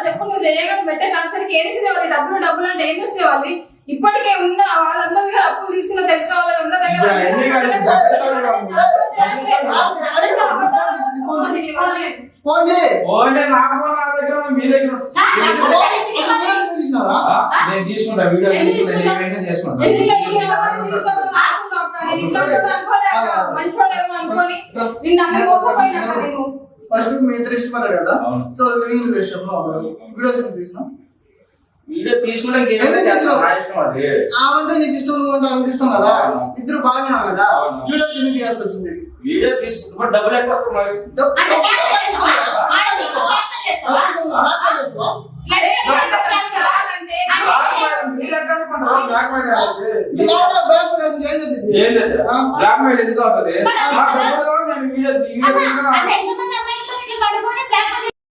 చెప్పు నువ్వు చేయగానే పెట్టే నర్సరీకి ఏం ఇచ్చేవాళ్ళు డబ్బులు అంటే ఏం చూసేవాళ్ళు ఇప్పటికే ఉన్న వాళ్ళందరూ దగ్గర అప్పులు తీసుకున్న తెలిసిన వాళ్ళ ఉన్న దగ్గర మంచోడేమో అనుకోని నిన్ను నమ్మి మోసపోయినా నేను ఫస్ట్ మీ ఇద్దరు ఇష్టపడ్డారు కదా సో వీడియో వీడియోస్ తీసుకున్నాం వీడియో తీసుకుంటే ఆమె నీకు ఇష్టం ఆమెకి ఇష్టం కదా ఇద్దరు బాగా కదా వీడియోస్ ఎందుకు తీయాల్సి వచ్చింది వీడియో తీసుకుంటే డబ్బులు ఎక్కువ మరి బ్లాక్ మెయిల్ ఎందుకు అవుతుంది